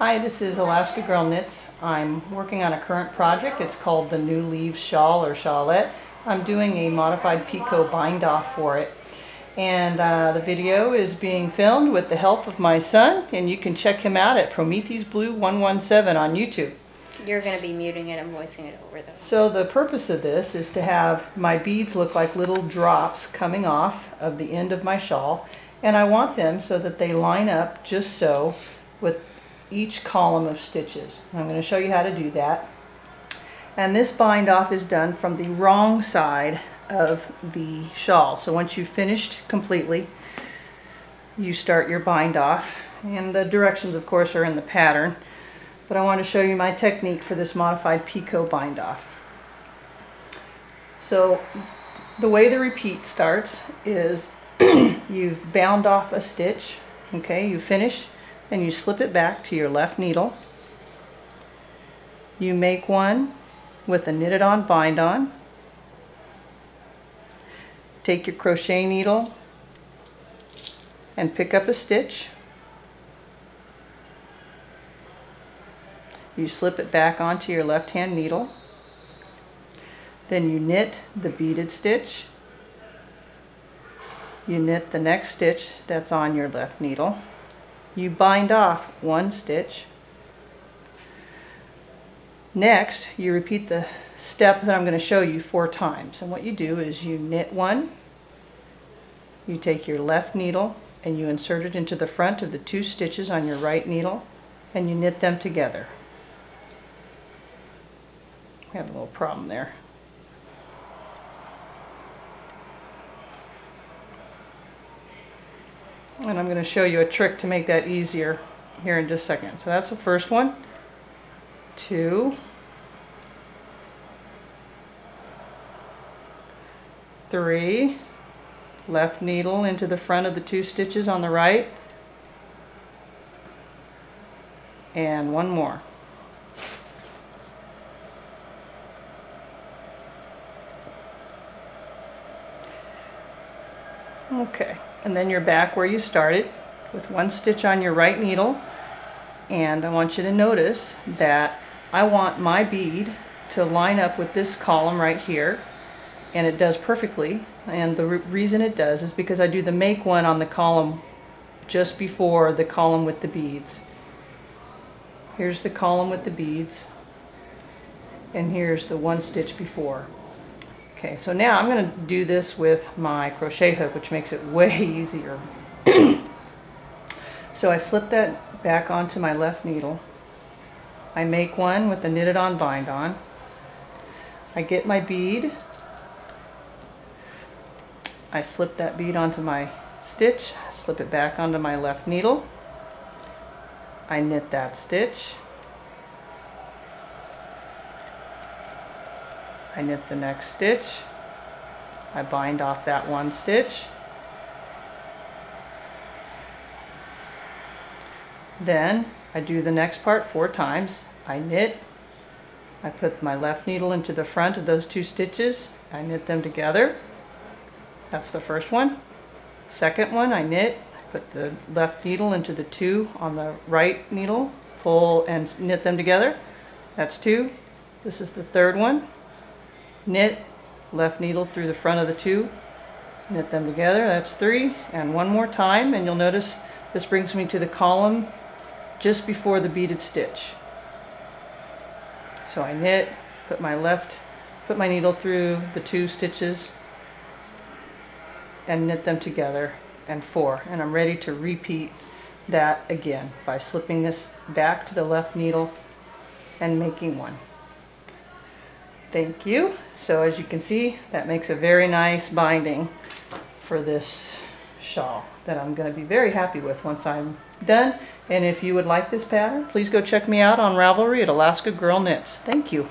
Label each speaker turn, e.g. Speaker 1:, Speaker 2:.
Speaker 1: Hi, this is Alaska Girl Knits. I'm working on a current project. It's called the New Leaves Shawl or Shawlette. I'm doing a modified Picot Bindoff for it. And the video is being filmed with the help of my son, and you can check him out at Prometheus Blue 117 on YouTube.
Speaker 2: You're going to be muting it and voicing it over though.
Speaker 1: So the purpose of this is to have my beads look like little drops coming off of the end of my shawl, and I want them so that they line up just so with each column of stitches. I'm going to show you how to do that. And this bind off is done from the wrong side of the shawl. So once you've finished completely, you start your bind off, and the directions of course are in the pattern, but I want to show you my technique for this modified Picot bind off. So the way the repeat starts is you've bound off a stitch, okay, you finish, and you slip it back to your left needle. You make one with a knitted on bind on. Take your crochet needle and pick up a stitch. You slip it back onto your left hand needle. Then you knit the beaded stitch. You knit the next stitch that's on your left needle. You bind off one stitch. Next, you repeat the step that I'm going to show you 4 times. And what you do is you knit one, you take your left needle and you insert it into the front of the 2 stitches on your right needle, and you knit them together. We have a little problem there. And I'm going to show you a trick to make that easier here in just a second. So that's the first one. 2, 3, left needle into the front of the 2 stitches on the right, and one more. Okay, and then you're back where you started with 1 stitch on your right needle, and I want you to notice that I want my bead to line up with this column right here, and it does perfectly. And the reason it does is because I do the make one on the column just before the column with the beads. Here's the column with the beads, and here's the 1 stitch before. Okay, so now I'm going to do this with my crochet hook, which makes it way easier. So I slip that back onto my left needle. I make one with a knitted on bind on. I get my bead. I slip that bead onto my stitch, slip it back onto my left needle. I knit that stitch. I knit the next stitch. I bind off that 1 stitch. Then I do the next part 4 times. I knit. I put my left needle into the front of those 2 stitches. I knit them together. That's the first one. Second one, I knit. I put the left needle into the 2 on the right needle. Pull and knit them together. That's 2. This is the third one. Knit, left needle through the front of the 2, knit them together, that's 3, and one more time, and you'll notice this brings me to the column just before the beaded stitch. So I knit, put my needle through the 2 stitches and knit them together, and 4, and I'm ready to repeat that again by slipping this back to the left needle and making one. Thank you. So as you can see, that makes a very nice binding for this shawl that I'm going to be very happy with once I'm done. And if you would like this pattern, please go check me out on Ravelry at Alaska Girl Knits. Thank you.